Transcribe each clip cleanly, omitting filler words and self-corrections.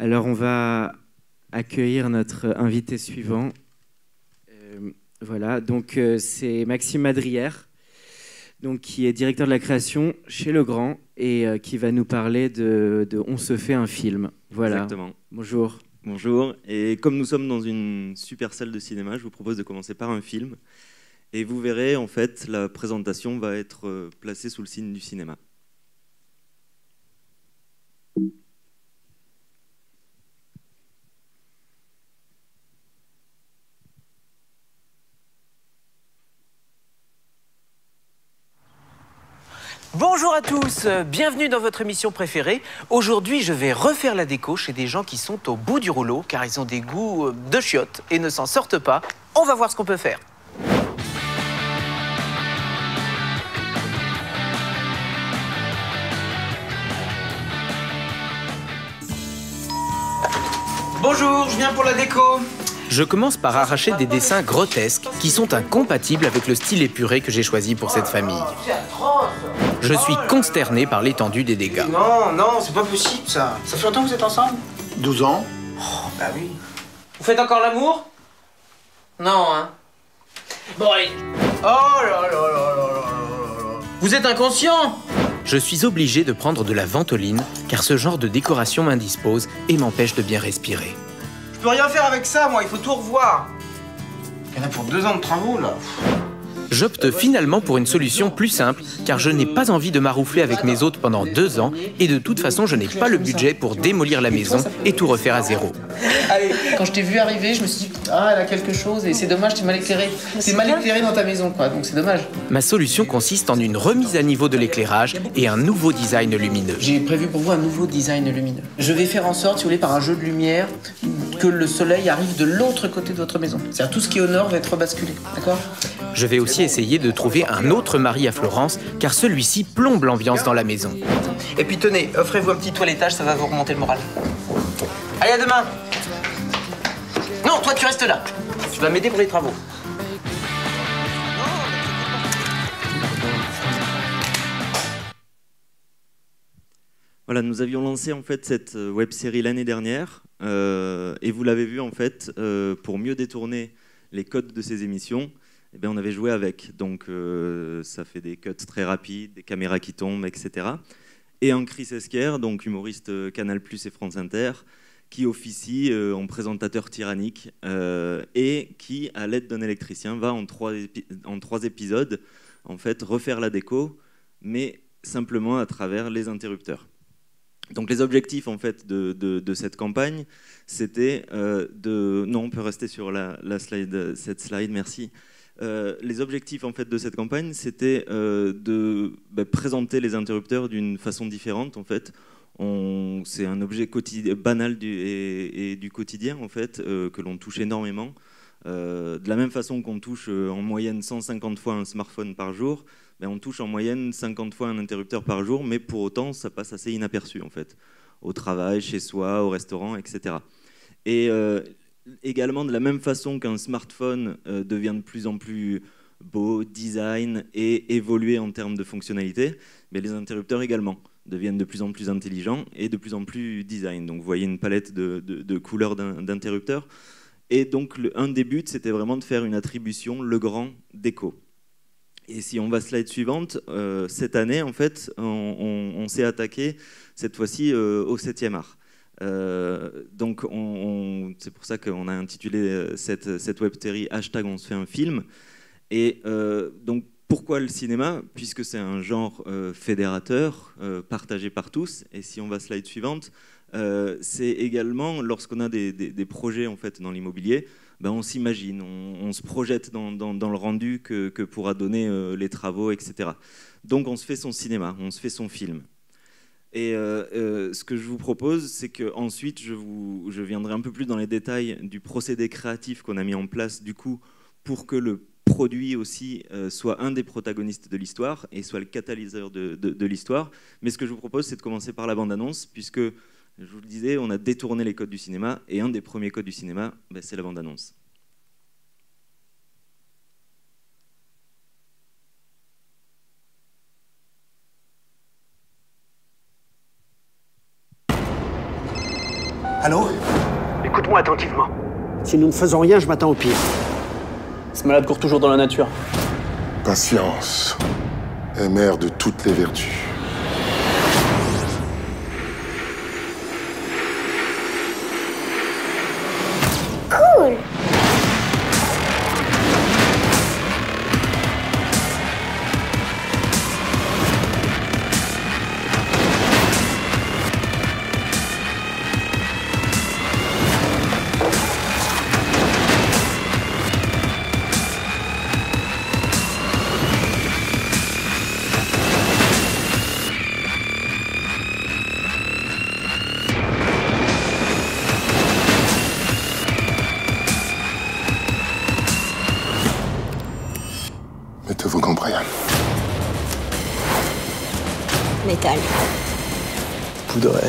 Alors, on va accueillir notre invité suivant. Voilà, donc c'est Maxime Madrière, donc, qui est directeur de la création chez Legrand et qui va nous parler de On se fait un film. Voilà. Exactement. Bonjour. Bonjour. Et comme nous sommes dans une super salle de cinéma, je vous propose de commencer par un film. Et vous verrez, en fait, la présentation va être placée sous le signe du cinéma. Bonjour à tous, bienvenue dans votre émission préférée. Aujourd'hui, je vais refaire la déco chez des gens qui sont au bout du rouleau car ils ont des goûts de chiottes et ne s'en sortent pas. On va voir ce qu'on peut faire. Bonjour, je viens pour la déco. Je commence par arracher des dessins grotesques qui sont incompatibles avec le style épuré que j'ai choisi pour cette famille. Je suis consterné par l'étendue des dégâts. Non, c'est pas possible ça. Ça fait longtemps que vous êtes ensemble? 12 ans. Oh, bah oui. Vous faites encore l'amour? Non, hein? Bon, allez. Oh là là là là là là. Vous êtes inconscient? Je suis obligé de prendre de la ventoline car ce genre de décoration m'indispose et m'empêche de bien respirer. Je peux rien faire avec ça, moi, il faut tout revoir. Il y en a pour 2 ans de travaux, là. J'opte finalement pour une solution plus simple, car je n'ai pas envie de m'aroufler avec mes hôtes pendant 2 ans, et de toute façon, je n'ai pas le budget pour démolir la maison et tout refaire à zéro. Allez, quand je t'ai vu arriver, je me suis dit, ah, elle a quelque chose, et c'est dommage, t'es mal éclairé. T'es mal éclairé dans ta maison, quoi, donc c'est dommage. Ma solution consiste en une remise à niveau de l'éclairage et un nouveau design lumineux. J'ai prévu pour vous un nouveau design lumineux. Je vais faire en sorte, si vous voulez, par un jeu de lumière, que le soleil arrive de l'autre côté de votre maison. C'est-à-dire tout ce qui est au nord va être rebasculé, d'accord? Je vais aussi essayer de trouver un autre mari à Florence, car celui-ci plombe l'ambiance dans la maison. Et puis tenez, offrez-vous un petit toilettage, ça va vous remonter le moral. Allez, à demain. Non, toi tu restes là. Tu vas m'aider pour les travaux. Voilà, nous avions lancé en fait cette web-série l'année dernière et vous l'avez vu en fait, pour mieux détourner les codes de ces émissions, eh bien, on avait joué avec. Donc ça fait des cuts très rapides, des caméras qui tombent, etc. Et un Chris Esquer, donc humoriste Canal+ et France Inter, qui officie en présentateur tyrannique et qui, à l'aide d'un électricien, va en 3 épisodes en fait refaire la déco, mais simplement à travers les interrupteurs. Donc les objectifs en fait de cette campagne, c'était de... Non, on peut rester sur cette slide, merci. Les objectifs en fait de cette campagne, c'était de présenter les interrupteurs d'une façon différente en fait. C'est un objet banal du quotidien en fait que l'on touche énormément. De la même façon qu'on touche en moyenne 150 fois un smartphone par jour, on touche en moyenne 50 fois un interrupteur par jour, mais pour autant ça passe assez inaperçu en fait, au travail, chez soi, au restaurant, etc. Et également de la même façon qu'un smartphone devient de plus en plus beau, design et évolué en termes de fonctionnalité, mais les interrupteurs également deviennent de plus en plus intelligents et de plus en plus design. Donc vous voyez une palette de couleurs d'interrupteurs. Et donc un des buts, c'était vraiment de faire une attribution Legrand déco. Et si on va slide suivante, cette année, en fait, on s'est attaqué cette fois-ci au 7e art. Donc c'est pour ça qu'on a intitulé cette web-série hashtag on se fait un film. Et donc pourquoi le cinéma? Puisque c'est un genre fédérateur, partagé par tous. Et si on va slide suivante, c'est également lorsqu'on a des projets en fait dans l'immobilier, on s'imagine, on se projette dans le rendu que pourra donner les travaux, etc. Donc on se fait son cinéma, on se fait son film. Et ce que je vous propose, c'est qu'ensuite je viendrai un peu plus dans les détails du procédé créatif qu'on a mis en place du coup pour que le produit aussi soit un des protagonistes de l'histoire et soit le catalyseur de l'histoire. Mais ce que je vous propose, c'est de commencer par la bande-annonce, puisque, je vous le disais, on a détourné les codes du cinéma, et un des premiers codes du cinéma, c'est la bande-annonce. Allô? Écoute-moi attentivement. Si nous ne faisons rien, je m'attends au pire. Ce malade court toujours dans la nature. Patience est mère de toutes les vertus. Cool. Mettez-vous gants, Brian. Métal. Poudré.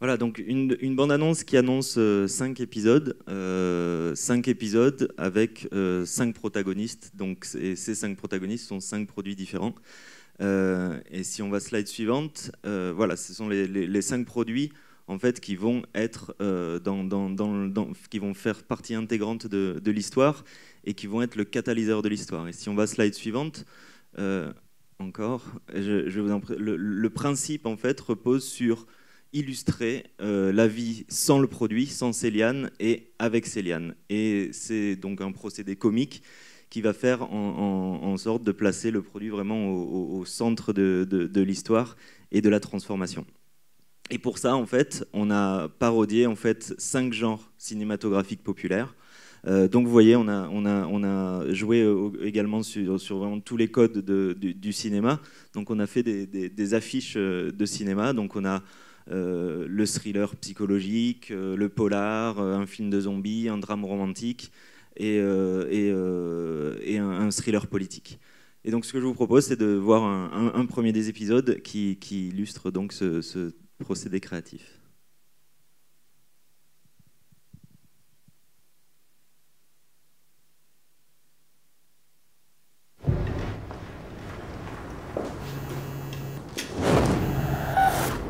Voilà, donc une bande-annonce qui annonce 5 épisodes, 5 épisodes avec 5 protagonistes. Donc ces 5 protagonistes sont 5 produits différents. Et si on va slide suivante, voilà, ce sont les 5 produits en fait qui vont être qui vont faire partie intégrante de l'histoire et qui vont être le catalyseur de l'histoire. Et si on va slide suivante, encore, je vous le principe en fait repose sur illustrer la vie sans le produit, sans Céliane et avec Céliane. Et c'est donc un procédé comique qui va faire en sorte de placer le produit vraiment au centre de l'histoire et de la transformation. Et pour ça, en fait, on a parodié en fait 5 genres cinématographiques populaires. Donc vous voyez, on a joué également sur vraiment tous les codes du cinéma. Donc on a fait des affiches de cinéma. Donc on a le thriller psychologique, le polar, un film de zombies, un drame romantique et un thriller politique. Et donc ce que je vous propose, c'est de voir un premier des épisodes qui illustre donc ce procédé créatif.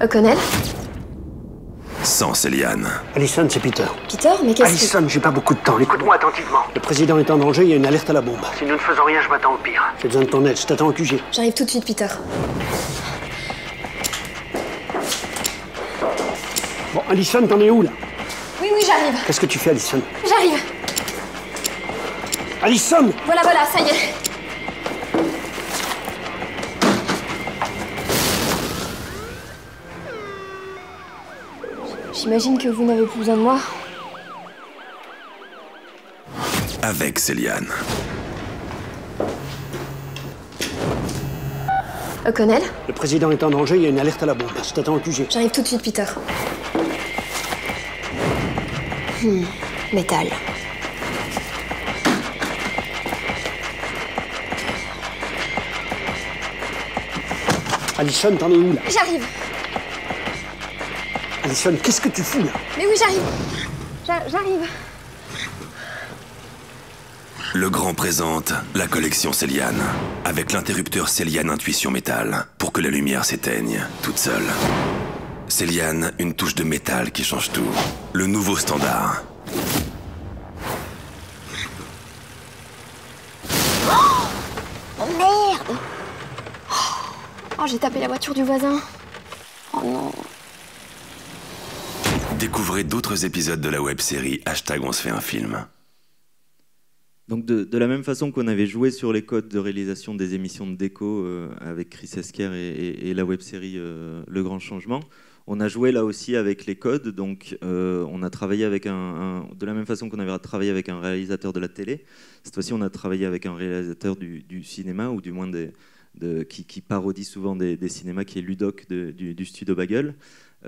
O'Connell? Sans Céliane. Allison, c'est Peter. Peter, mais qu'est-ce Allison, j'ai pas beaucoup de temps. Écoute-moi attentivement. Le président est en danger, il y a une alerte à la bombe. Si nous ne faisons rien, je m'attends au pire. J'ai besoin de ton aide, je t'attends au QG. J'arrive tout de suite, Peter. Bon, Allison, t'en es où, là? Oui, j'arrive. Qu'est-ce que tu fais, Allison? J'arrive. Allison! Voilà, ça y est. J'imagine que vous n'avez plus besoin de moi. Avec Céliane. O'Connell? Le président est en danger, il y a une alerte à la bombe. Je t'attends au QG. J'arrive tout de suite, Peter. Métal. Allison, t'en es où, là? J'arrive. Allison, qu'est-ce que tu fous, là? Mais oui, j'arrive. J'arrive. Le Grand présente la collection Céliane, avec l'interrupteur Céliane Intuition Métal, pour que la lumière s'éteigne toute seule. Céliane, une touche de métal qui change tout. Le nouveau standard. Oh merde! Oh, j'ai tapé la voiture du voisin. Oh non. Découvrez d'autres épisodes de la web-série #On se fait un film. Donc de la même façon qu'on avait joué sur les codes de réalisation des émissions de déco avec Chris Esquer et la web-série Le Grand Changement, on a joué là aussi avec les codes. Donc on a travaillé avec de la même façon qu'on avait travaillé avec un réalisateur de la télé. Cette fois-ci, on a travaillé avec un réalisateur du cinéma, ou du moins qui parodie souvent des cinémas, qui est Ludoc du studio Bagel.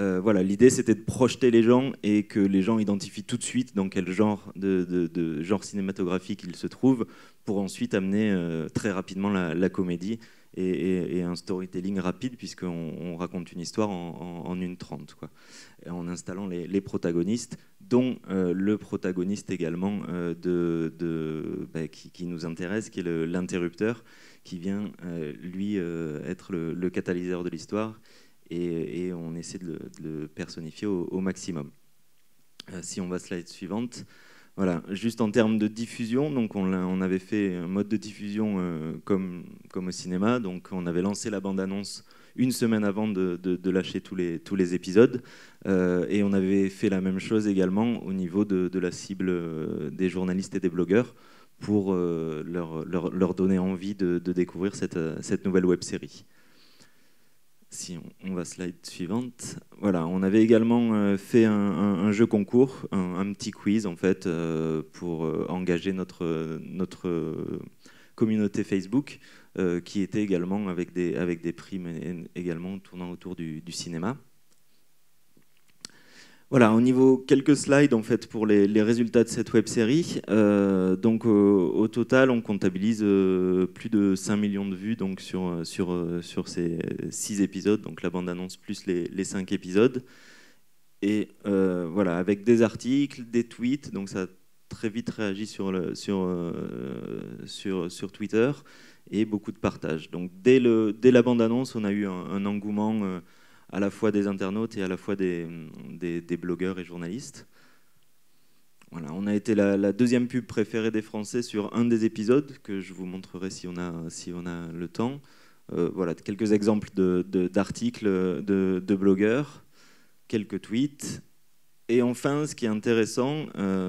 Voilà, l'idée c'était de projeter les gens et que les gens identifient tout de suite dans quel genre de genre cinématographique ils se trouvent, pour ensuite amener très rapidement la comédie et un storytelling rapide, puisqu'on raconte une histoire en 1h30, quoi, en installant les protagonistes, dont le protagoniste également qui nous intéresse, qui est l'interrupteur, qui vient lui être le catalyseur de l'histoire, et on essaie de le personnifier au maximum. Si on va slide suivante. Voilà, juste en termes de diffusion, donc on avait fait un mode de diffusion comme au cinéma, donc on avait lancé la bande-annonce une semaine avant de lâcher tous les épisodes, et on avait fait la même chose également au niveau de la cible des journalistes et des blogueurs, pour leur donner envie de découvrir cette nouvelle web-série. Si on va slide suivante. Voilà, on avait également fait un jeu concours, un petit quiz en fait, pour engager notre communauté Facebook, qui était également avec des prix, mais également tournant autour du cinéma. Voilà, au niveau quelques slides en fait pour les résultats de cette web série. Donc au total, on comptabilise plus de 5 millions de vues donc sur ces 6 épisodes, donc la bande-annonce plus les 5 épisodes. Et voilà, avec des articles, des tweets, donc ça a très vite réagi sur Twitter, et beaucoup de partages. Donc dès la bande-annonce, on a eu un engouement à la fois des internautes et à la fois des blogueurs et journalistes. Voilà, on a été la deuxième pub préférée des Français sur un des épisodes, que je vous montrerai si on a le temps. Voilà, quelques exemples d'articles de blogueurs, quelques tweets. Et enfin, ce qui est intéressant,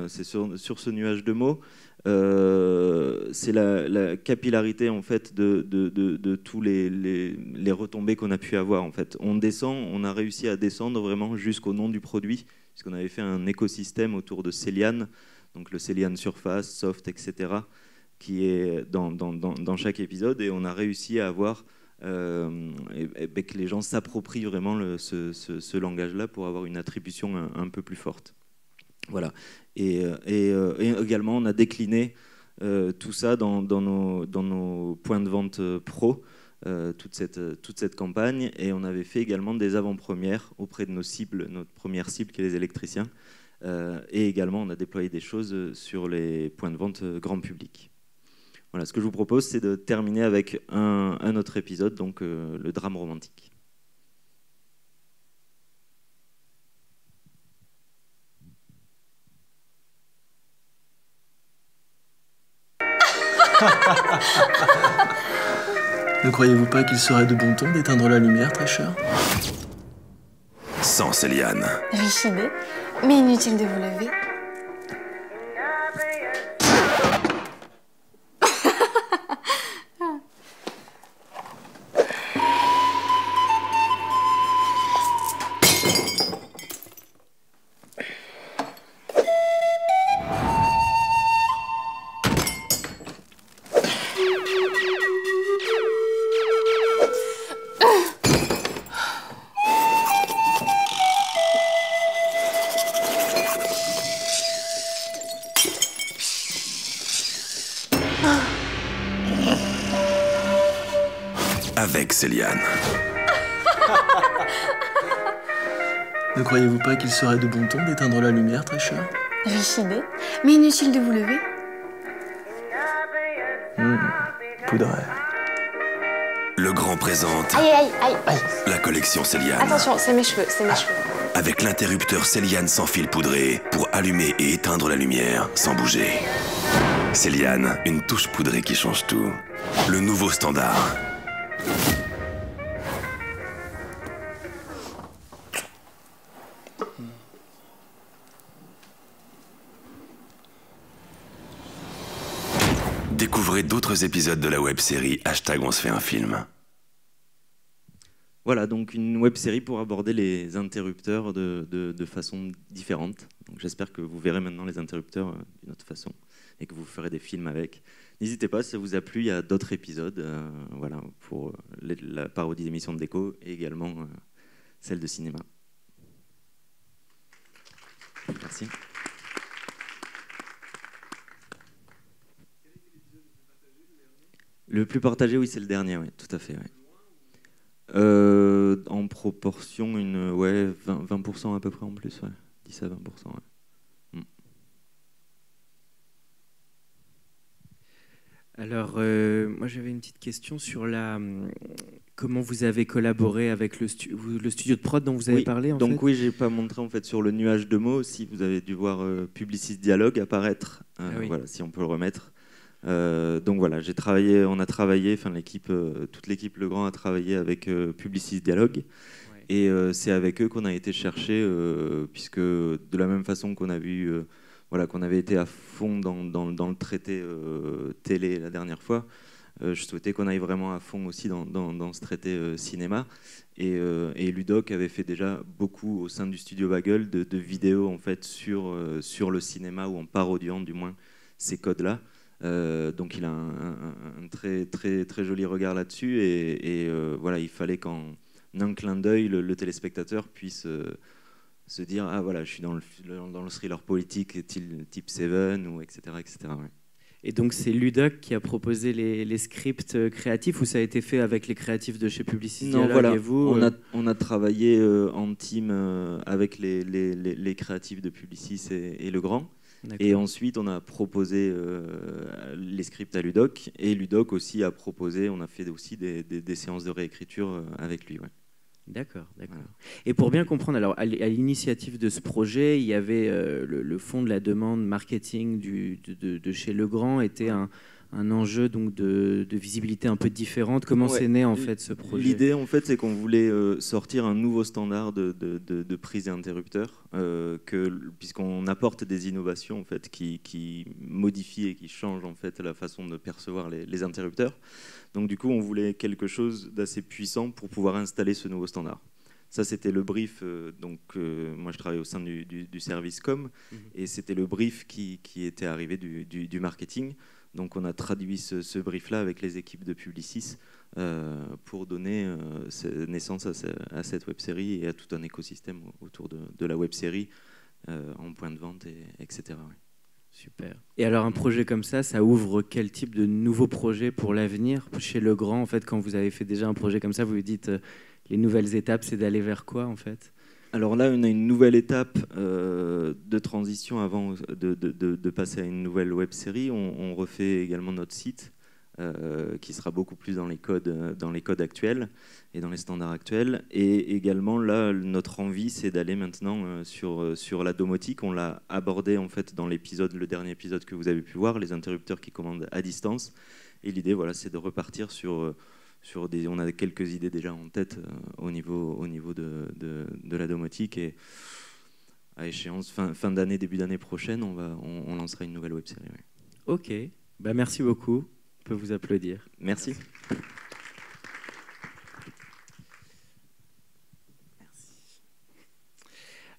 c'est sur ce nuage de mots, c'est la capillarité en fait de tous les retombées qu'on a pu avoir. En fait, on a réussi à descendre vraiment jusqu'au nom du produit, puisqu'on avait fait un écosystème autour de Céliane, donc le Céliane Surface, Soft, etc., qui est dans chaque épisode, et on a réussi à avoir que les gens s'approprient vraiment ce langage-là pour avoir une attribution un peu plus forte. Voilà. Et également, on a décliné tout ça dans nos points de vente pro, toute cette campagne, et on avait fait également des avant-premières auprès de nos cibles, notre première cible qui est les électriciens, et également on a déployé des choses sur les points de vente grand public. Voilà, ce que je vous propose, c'est de terminer avec un autre épisode, donc le drame romantique. Ne croyez-vous pas qu'il serait de bon ton d'éteindre la lumière, très cher? Sans Céliane. Riche idée, mais inutile de vous lever. Avec Céliane. Ne croyez-vous pas qu'il serait de bon ton d'éteindre la lumière, très cher? Riche idée, mais inutile de vous lever. Poudré. Le Grand présente. Aïe, aïe, aïe, aïe. La collection Céliane. Attention, c'est mes cheveux, c'est mes cheveux. Avec l'interrupteur Céliane sans fil poudré pour allumer et éteindre la lumière sans bouger. Céliane, une touche poudrée qui change tout. Le nouveau standard. Découvrez d'autres épisodes de la web-série #On se fait un film. Voilà, donc une web-série pour aborder les interrupteurs de façon différente. J'espère que vous verrez maintenant les interrupteurs d'une autre façon et que vous ferez des films avec. N'hésitez pas, si ça vous a plu, il y a d'autres épisodes voilà, pour la parodie d'émissions de déco et également celle de cinéma. Merci. Le plus partagé, oui, c'est le dernier, oui, tout à fait. Ouais. En proportion, 20% à peu près en plus, ouais. 10 à 20%. Ouais. Alors, moi j'avais une petite question sur comment vous avez collaboré avec le studio de prod dont vous avez parlé. Donc oui, j'ai pas montré en fait sur le nuage de mots. Si vous avez dû voir Publicis Dialogue apparaître, voilà, si on peut le remettre. Donc voilà, on a travaillé, enfin toute l'équipe Legrand a travaillé avec Publicis Dialogue, et c'est avec eux qu'on a été chercher, puisque de la même façon qu'on a vu, qu'on avait été à fond dans le traité télé la dernière fois, je souhaitais qu'on aille vraiment à fond aussi dans ce traité cinéma, et Ludoc avait fait déjà beaucoup au sein du studio Bagel de vidéos en fait sur le cinéma, ou en parodiant du moins ces codes-là. Donc il a un très, très, très joli regard là-dessus, et voilà, il fallait qu'en un clin d'œil, le téléspectateur puisse se dire « Ah voilà, je suis dans le thriller politique type Seven », ou etc. etc. Ouais. Et donc c'est Ludoc qui a proposé les scripts créatifs, ou ça a été fait avec les créatifs de chez Publicis Dialogue? Non, voilà, et vous on a travaillé en team avec les créatifs de Publicis et Legrand. Et ensuite, on a proposé les scripts à Ludoc, et Ludoc aussi a proposé, on a fait aussi des séances de réécriture avec lui. Ouais. D'accord, d'accord. Voilà. Et pour bien comprendre, alors à l'initiative de ce projet, il y avait le fond de la demande marketing de chez Legrand était un enjeu donc de visibilité un peu différente. Comment c'est né en fait ce projet? L'idée en fait, c'est qu'on voulait sortir un nouveau standard de prise et interrupteur, puisqu'on apporte des innovations en fait qui modifient et qui changent en fait la façon de percevoir les interrupteurs. Donc du coup, on voulait quelque chose d'assez puissant pour pouvoir installer ce nouveau standard. Ça, c'était le brief. Moi, je travaille au sein du service com, et c'était le brief qui était arrivé du marketing. Donc, on a traduit ce brief-là avec les équipes de Publicis pour donner naissance à cette web-série et à tout un écosystème autour de la web-série en point de vente, etc. Ouais. Super. Et alors, un projet comme ça ouvre quel type de nouveaux projets pour l'avenir chez Legrand? En fait, quand vous avez fait déjà un projet comme ça, vous vous dites les nouvelles étapes, c'est d'aller vers quoi en fait? Alors là, on a une nouvelle étape de transition avant de passer à une nouvelle web-série. On refait également notre site qui sera beaucoup plus dans les codes actuels et dans les standards actuels. Et également, là, notre envie, c'est d'aller maintenant sur la domotique. On l'a abordé en fait dans le dernier épisode que vous avez pu voir, les interrupteurs qui commandent à distance. Et l'idée, voilà, c'est de repartir on a quelques idées déjà en tête au niveau de la domotique, et à échéance fin d'année, début d'année prochaine, on lancera une nouvelle web-série. Ouais. Ok, merci beaucoup. On peut vous applaudir. Merci.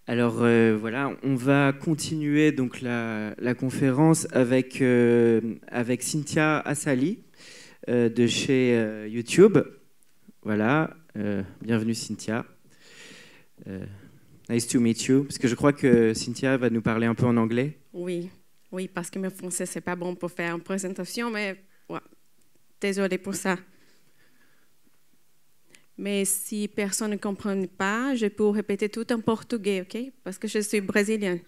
Alors voilà, on va continuer donc la conférence avec Cynthia Assali de chez YouTube. Voilà, bienvenue Cynthia. Nice to meet you. Parce que je crois que Cynthia va nous parler un peu en anglais. Oui, parce que mon français c'est pas bon pour faire une présentation, mais ouais, désolée pour ça. Mais si personne ne comprend pas, je peux répéter tout en portugais, ok? Parce que je suis brésilienne.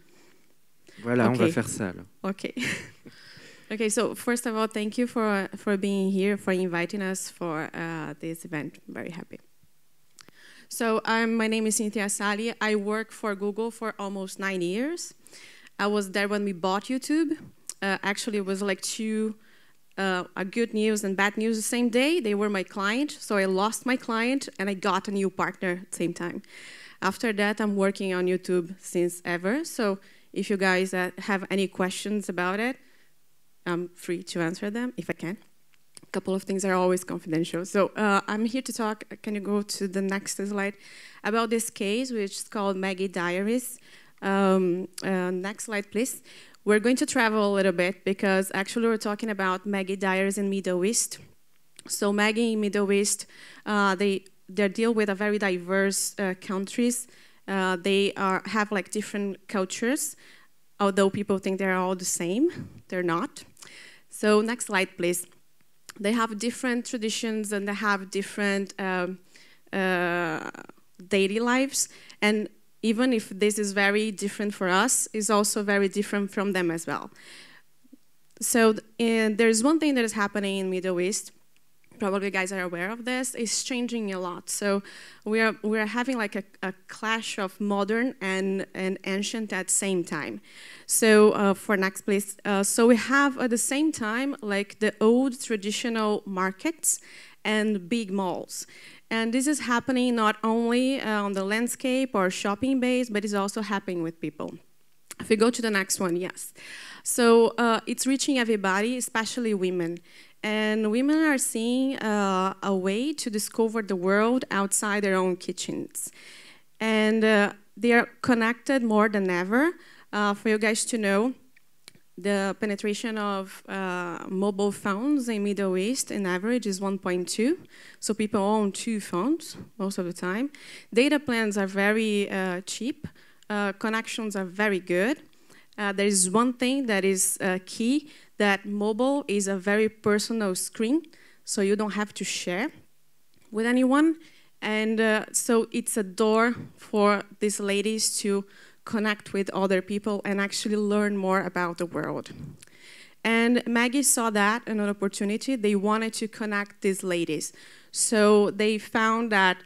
Voilà, okay. On va faire ça alors. Ok. Okay, so first of all, thank you for being here, for inviting us for this event. I'm very happy. So my name is Cynthia Assali. I work for Google for almost 9 years. I was there when we bought YouTube. Actually, it was like a good news and bad news the same day. They were my client, so I lost my client and I got a new partner at the same time. After that, I'm working on YouTube since ever. So if you guys have any questions about it, I'm free to answer them if I can. A couple of things are always confidential. So I'm here to talk, can you go to the next slide, about this case, which is called Maggie Diaries. Next slide, please. We're going to travel a little bit because actually we're talking about Maggie Diaries in Middle East. So Maggie in Middle East, they deal with a very diverse countries, have like different cultures, although people think they're all the same. They're not. So next slide, please. They have different traditions and they have different daily lives. And even if this is very different for us, it's also very different from them as well. So there's one thing that is happening in Middle East. Probably you guys are aware of this. It's changing a lot. So we are having like a clash of modern and ancient at the same time. So for next, please. So we have at the same time like the old traditional markets and big malls. And this is happening not only on the landscape or shopping base, but it's also happening with people. If we go to the next one, yes. So it's reaching everybody, especially women. And women are seeing a way to discover the world outside their own kitchens. And they are connected more than ever. For you guys to know, the penetration of mobile phones in Middle East in average is 1.2. So people own 2 phones most of the time. Data plans are very cheap. Connections are very good. There is one thing that is key, that mobile is a very personal screen, so you don't have to share with anyone. And so it's a door for these ladies to connect with other people and actually learn more about the world. And Maggie saw that an opportunity. They wanted to connect these ladies. So they found that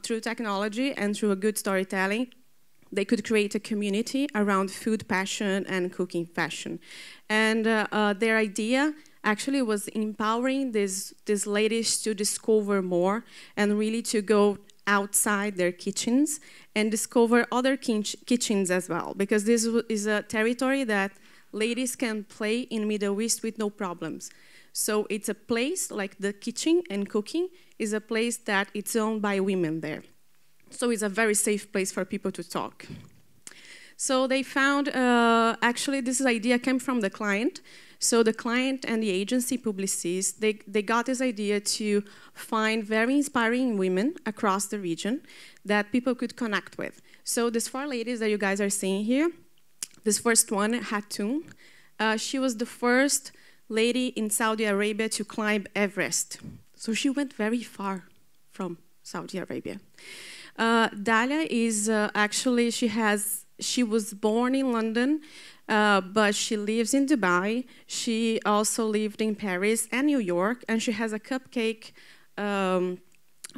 through technology and through a good storytelling, they could create a community around food passion and cooking passion. And their idea actually was empowering these ladies to discover more and really to go outside their kitchens and discover other kitchens as well, because this is a territory that ladies can play in Middle East with no problems. So it's a place like the kitchen and cooking is a place that it's owned by women there. So it's a very safe place for people to talk. So they found, actually this idea came from the client. So the client and the agency Publicis, they got this idea to find very inspiring women across the region that people could connect with. So these 4 ladies that you guys are seeing here, this first one, Hatoum, she was the first lady in Saudi Arabia to climb Everest. So she went very far from Saudi Arabia. Dalia is actually, she was born in London, but she lives in Dubai. She also lived in Paris and New York, and she has a cupcake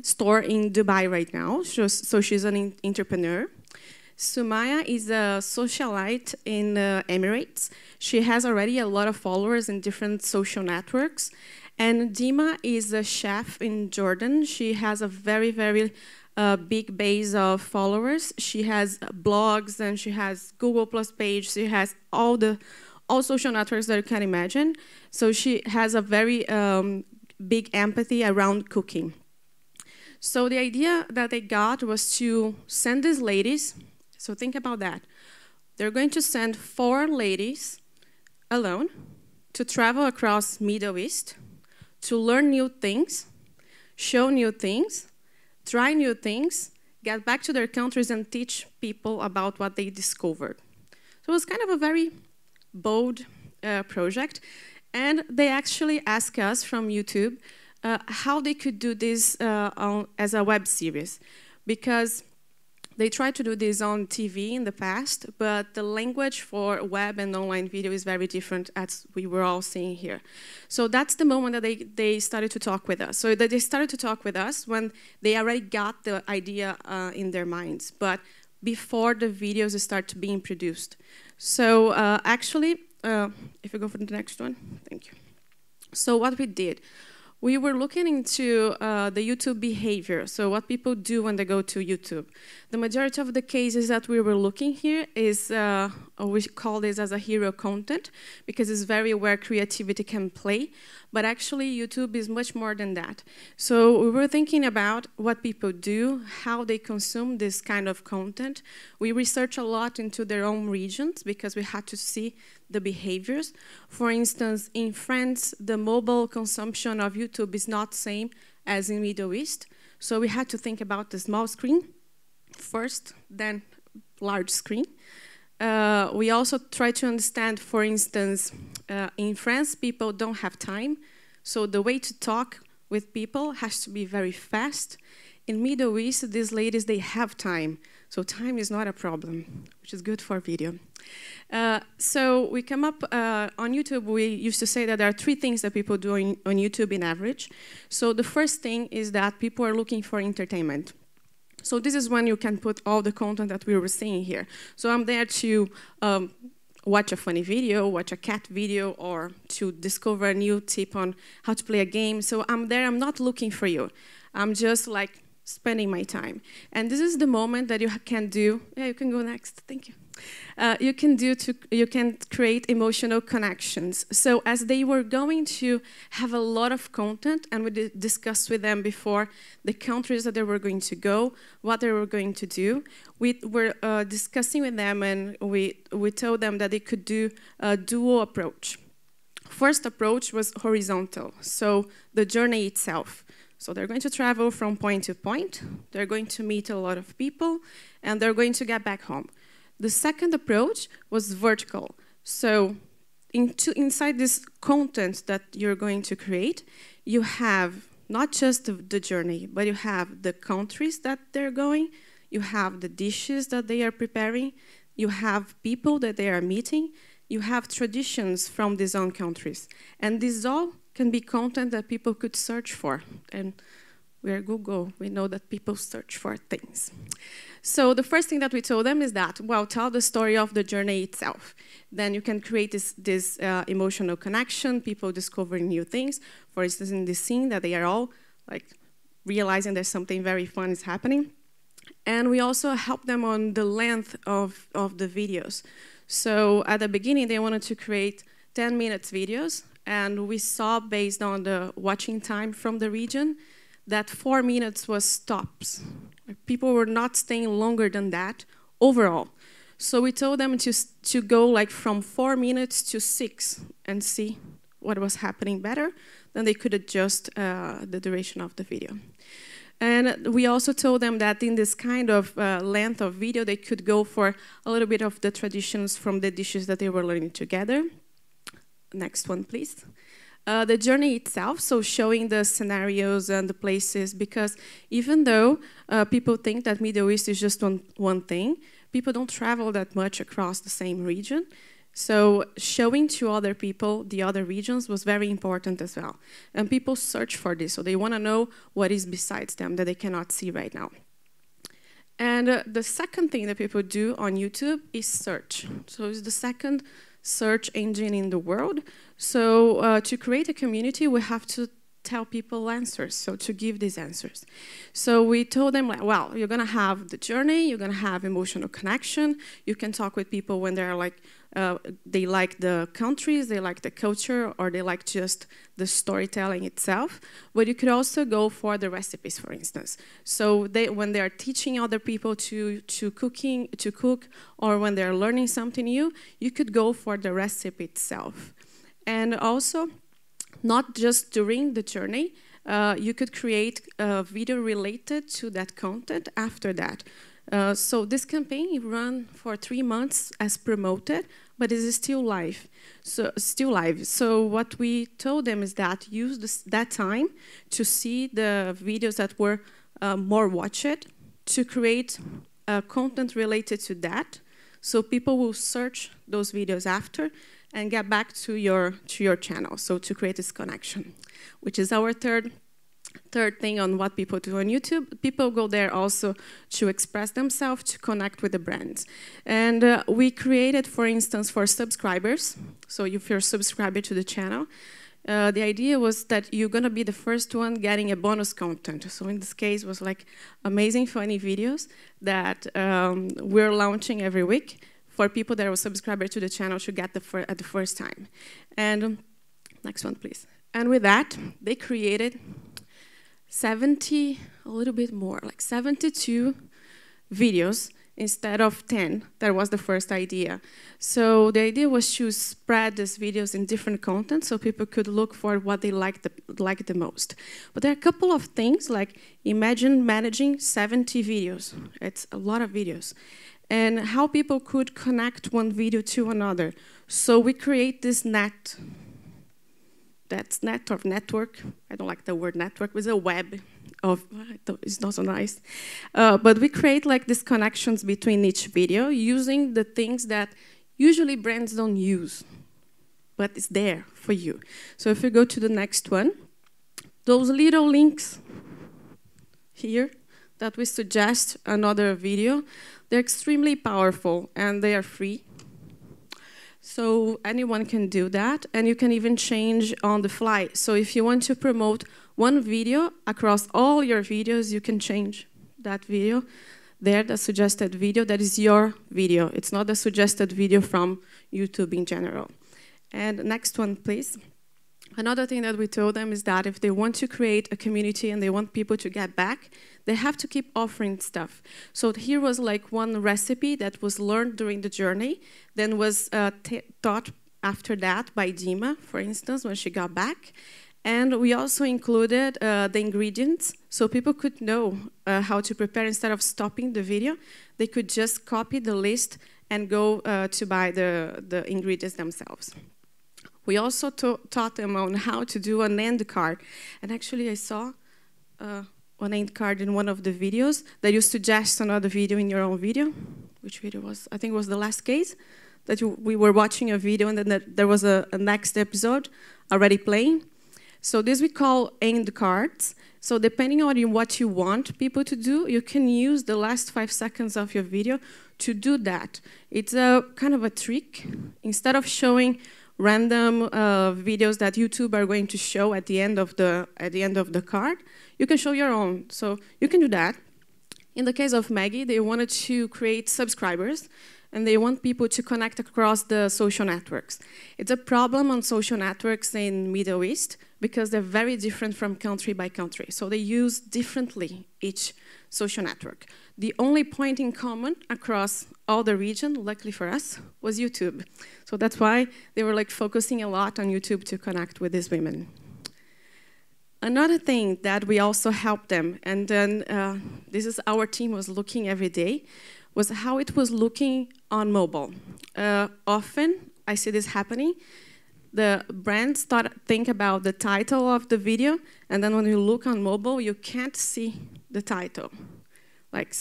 store in Dubai right now. So she's an entrepreneur. Sumaya is a socialite in the Emirates. She has already a lot of followers in different social networks. And Dima is a chef in Jordan. She has a very, very big base of followers. She has blogs and she has Google Plus page. She has all social networks that you can imagine. So she has a very big empathy around cooking. So the idea that they got was to send these ladies. So think about that. They're going to send 4 ladies alone to travel across Middle East to learn new things, show new things, try new things, get back to their countries and teach people about what they discovered. So it was kind of a very bold project. And they actually asked us from YouTube how they could do this as a web series. Because they tried to do this on TV in the past, but the language for web and online video is very different, as we were all seeing here. So that's the moment that they started to talk with us. So they started to talk with us when they already got the idea in their minds, but before the videos start being produced. So actually, if we go for the next one, thank you. So what we did, we were looking into the YouTube behavior, so what people do when they go to YouTube. The majority of the cases that we were looking here is, we call this as a hero content, because it's very where creativity can play, but actually YouTube is much more than that. So we were thinking about what people do, how they consume this kind of content. We research a lot into their own regions, because we had to see the behaviors. For instance, in France, the mobile consumption of YouTube is not the same as in Middle East. So we had to think about the small screen. first, then large screen. We also try to understand, for instance, in France, people don't have time, so the way to talk with people has to be very fast. In Middle East, these ladies, they have time, so time is not a problem, which is good for video. So we come up on YouTube, we used to say that there are 3 things that people do on YouTube in average. So the first thing is that people are looking for entertainment. So this is when you can put all the content that we were seeing here. So I'm there to watch a funny video, watch a cat video, or to discover a new tip on how to play a game. So I'm there, I'm not looking for you. I'm just like spending my time. And this is the moment that you can do, yeah, you can go next, thank you. You can create emotional connections. So as they were going to have a lot of content, and we discussed with them before the countries that they were going to go, what they were going to do, we were discussing with them, and we told them that they could do a dual approach. First approach was horizontal, so the journey itself. So they're going to travel from point to point, they're going to meet a lot of people, and they're going to get back home. The second approach was vertical. So inside this content that you're going to create, you have not just the journey, but you have the countries that they're going, you have the dishes that they are preparing, you have people that they are meeting, you have traditions from these own countries. And this all can be content that people could search for. And we're Google, we know that people search for things. So the first thing that we told them is that, well, tell the story of the journey itself. Then you can create this emotional connection, people discovering new things. For instance, in this scene that they are all like realizing there's something very fun is happening. And we also help them on the length of the videos. So at the beginning, they wanted to create 10 minutes videos, and we saw, based on the watching time from the region, that 4 minutes was stops. People were not staying longer than that overall. So we told them to go like from 4 minutes to 6 and see what was happening better. Then they could adjust the duration of the video. And we also told them that in this kind of length of video, they could go for a little bit of the traditions from the dishes that they were learning together. Next one, please. The journey itself, so showing the scenarios and the places, because even though people think that Middle East is just one thing, people don't travel that much across the same region. So showing to other people the other regions was very important as well. And people search for this, so they want to know what is besides them that they cannot see right now. And the second thing that people do on YouTube is search. So it's the second search engine in the world. So to create a community, we have to tell people answers, so to give these answers. So we told them, like, well, you're going to have the journey, you're going to have emotional connection, you can talk with people when they're like, they like the countries, they like the culture, or they like just the storytelling itself. But you could also go for the recipes, for instance. So when they are teaching other people to cook, or when they're learning something new, you could go for the recipe itself. And also, not just during the journey, you could create a video related to that content after that. So this campaign ran for 3 months as promoted, but it is still live. So what we told them is that use that time to see the videos that were more watched, to create content related to that, so people will search those videos after and get back to your channel, so to create this connection, which is our third thing on what people do on YouTube. People go there also to express themselves, to connect with the brands. And we created, for instance, for subscribers, so if you're a subscriber to the channel, the idea was that you're going to be the first one getting a bonus content. So in this case, it was like amazing, funny videos that we're launching every week for people that are subscribers to the channel to get at the first time. And next one, please. And with that, they created 70, a little bit more, like 72 videos instead of 10. That was the first idea. So the idea was to spread these videos in different content so people could look for what they liked the most. But there are a couple of things, like imagine managing 70 videos. It's a lot of videos. And how people could connect one video to another. So we create this net. That's net or network. I don't like the word network. It's a web of, it's not so nice. But we create like these connections between each video using the things that usually brands don't use, but it's there for you. So if you go to the next one, those little links here that we suggest another video, they're extremely powerful and they are free. So anyone can do that, and you can even change on the fly. So if you want to promote one video across all your videos, you can change that video there, the suggested video. That is your video. It's not the suggested video from YouTube in general. And next one, please. Another thing that we told them is that if they want to create a community and they want people to get back, they have to keep offering stuff. So here was like one recipe that was learned during the journey, then was taught after that by Dima, for instance, when she got back. And we also included the ingredients, so people could know how to prepare. Instead of stopping the video, they could just copy the list and go to buy the ingredients themselves. We also taught them on how to do an end card. And actually, I saw an end card in one of the videos that you suggest another video in your own video. Which video was? I think it was the last case that we were watching a video and then there was a next episode already playing. So this we call end cards. So depending on what you want people to do, you can use the last 5 seconds of your video to do that. It's a kind of a trick. Instead of showing random videos that YouTube are going to show at the end of the card, you can show your own. So you can do that. In the case of Maggie, they wanted to create subscribers, and they want people to connect across the social networks. It's a problem on social networks in Middle East because they're very different from country by country. So they use differently each social network. The only point in common across all the region, luckily for us, was YouTube. So that's why they were like focusing a lot on YouTube to connect with these women. Another thing that we also helped them, and then this is our team was looking every day, was how it was looking on mobile. Often, I see this happening, the brands think about the title of the video, and then when you look on mobile, you can't see the title. Like,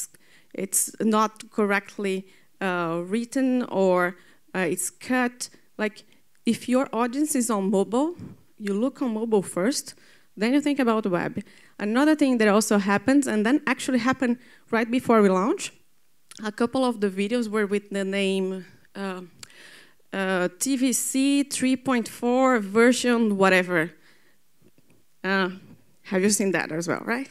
it's not correctly written, or it's cut. Like, if your audience is on mobile, you look on mobile first, then you think about the web. Another thing that also happens, and then actually happened right before we launch, a couple of the videos were with the name TVC 3.4 version whatever. Have you seen that as well, right?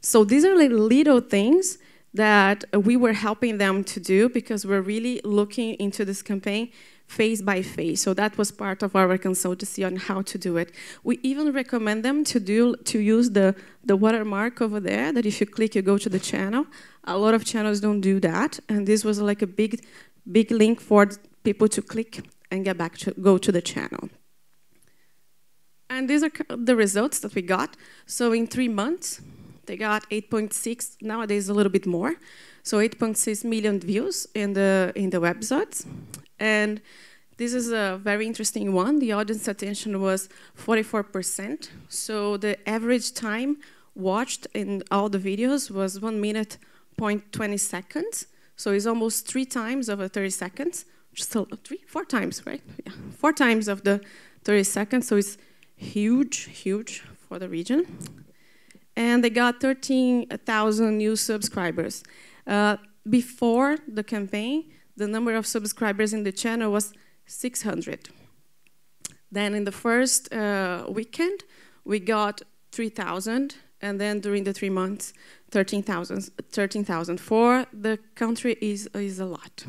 So these are like little things that we were helping them to do because we're really looking into this campaign phase by phase. So that was part of our consultancy on how to do it. We even recommend them to use the watermark over there, that if you click, you go to the channel. A lot of channels don't do that, and this was like a big link for people to click and get back to go to the channel. And these are the results that we got. So in 3 months, they got 8.6, nowadays a little bit more. So 8.6 million views in the websites. And this is a very interesting one. The audience attention was 44%. So the average time watched in all the videos was 1 minute, 20 seconds. So it's almost 3 times over 30 seconds. Just 4 times, right? Yeah, 4 times of the 30 seconds. So it's huge for the region. And they got 13,000 new subscribers. Before the campaign, the number of subscribers in the channel was 600. Then in the first weekend, we got 3,000, and then during the 3 months, 13,000. For the country is a lot.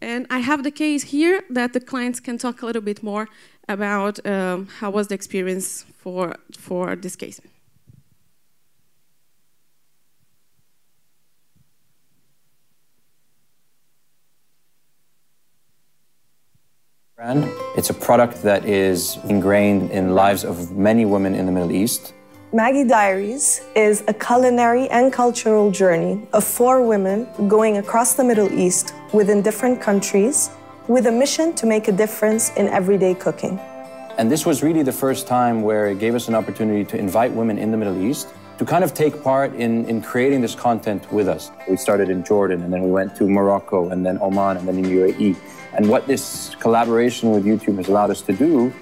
And I have the case here that the clients can talk a little bit more about how was the experience for this case. It's a product that is ingrained in lives of many women in the Middle East. Maggie Diaries is a culinary and cultural journey of 4 women going across the Middle East within different countries with a mission to make a difference in everyday cooking. And this was really the first time where it gave us an opportunity to invite women in the Middle East to kind of take part in creating this content with us. We started in Jordan, and then we went to Morocco, and then Oman, and then in UAE. And what this collaboration with YouTube has allowed us to do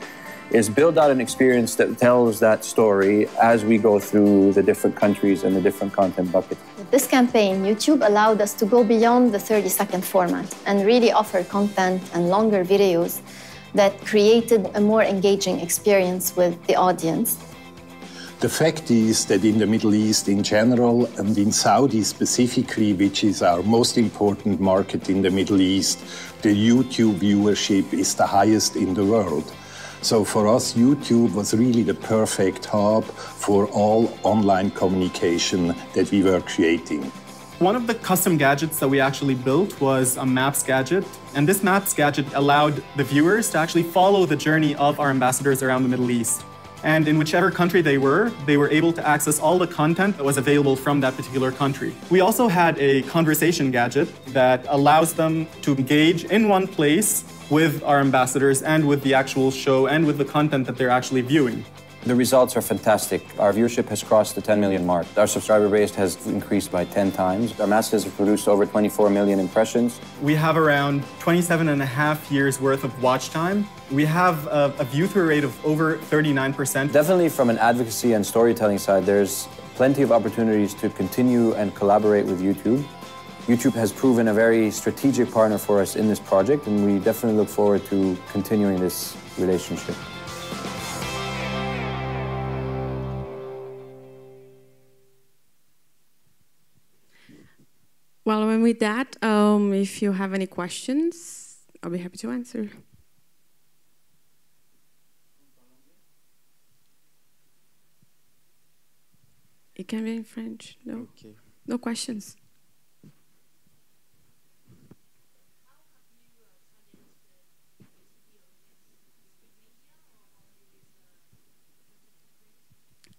is build out an experience that tells that story as we go through the different countries and the different content buckets. With this campaign, YouTube allowed us to go beyond the 30-second format and really offer content and longer videos that created a more engaging experience with the audience. The fact is that in the Middle East in general and in Saudi specifically, which is our most important market in the Middle East, the YouTube viewership is the highest in the world. So for us, YouTube was really the perfect hub for all online communication that we were creating. One of the custom gadgets that we actually built was a Maps gadget. And this Maps gadget allowed the viewers to actually follow the journey of our ambassadors around the Middle East. And in whichever country they were able to access all the content that was available from that particular country. We also had a conversation gadget that allows them to engage in one place with our ambassadors and with the actual show and with the content that they're actually viewing. The results are fantastic. Our viewership has crossed the 10 million mark. Our subscriber base has increased by 10 times. Our masses have produced over 24 million impressions. We have around 27.5 years worth of watch time. We have a view-through rate of over 39%. Definitely from an advocacy and storytelling side, there's plenty of opportunities to continue and collaborate with YouTube. YouTube has proven a very strategic partner for us in this project, and we definitely look forward to continuing this relationship. Well, and with that, if you have any questions, I'll be happy to answer. It can be in French. No, okay. No questions.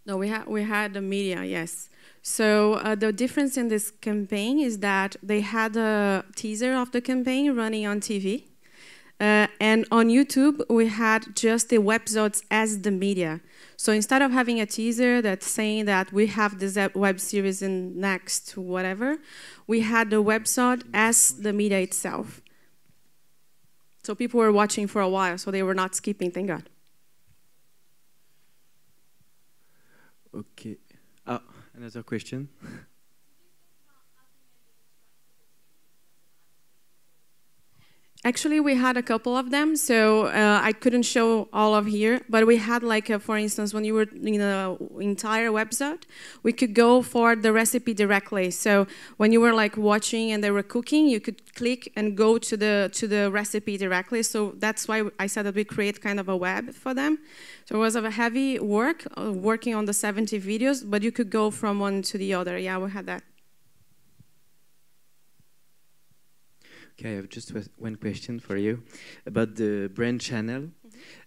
No, we had the media, yes. So the difference in this campaign is that they had a teaser of the campaign running on TV. And on YouTube, we had just the websites as the media. So instead of having a teaser that's saying that we have this web series in next whatever, we had the website as the media itself. So people were watching for a while, so they were not skipping, thank God. Okay. Another question? Actually, we had a couple of them, so I couldn't show all of here, but we had like, for instance, when you were in the entire website, we could go for the recipe directly. So when you were like watching and they were cooking, you could click and go to the recipe directly. So that's why I said that we create kind of a web for them. So it was a heavy work, working on the 70 videos, but you could go from one to the other. Yeah, we had that. Okay, I have just one question for you about the brand channel.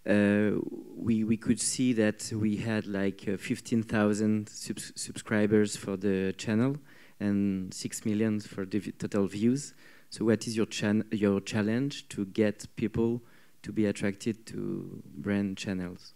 We could see that we had like 15,000 subscribers for the channel and 6 million for the total views. So what is your challenge to get people to be attracted to brand channels?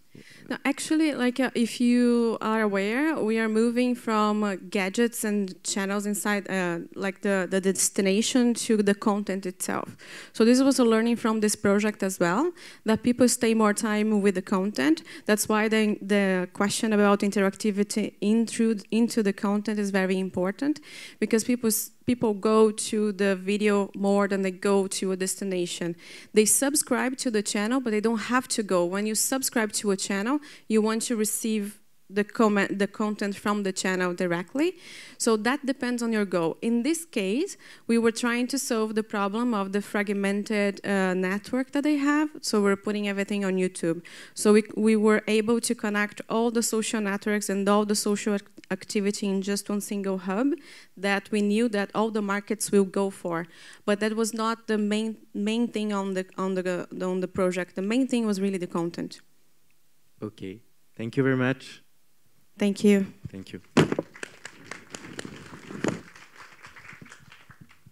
No, actually, like if you are aware, we are moving from gadgets and channels inside like the destination to the content itself. So this was a learning from this project as well, that people stay more time with the content. That's why the question about interactivity into the content is very important, because people go to the video more than they go to a destination. They subscribe to the channel, but they don't have to go. When you subscribe to a channel, you want to receive the content from the channel directly. So that depends on your goal. In this case, we were trying to solve the problem of the fragmented network that they have. So we're putting everything on YouTube. So we were able to connect all the social networks and all the social activity in just one single hub that we knew that all the markets will go for. But that was not the main thing on the project. The main thing was really the content. Okay. Thank you very much. Thank you. Thank you.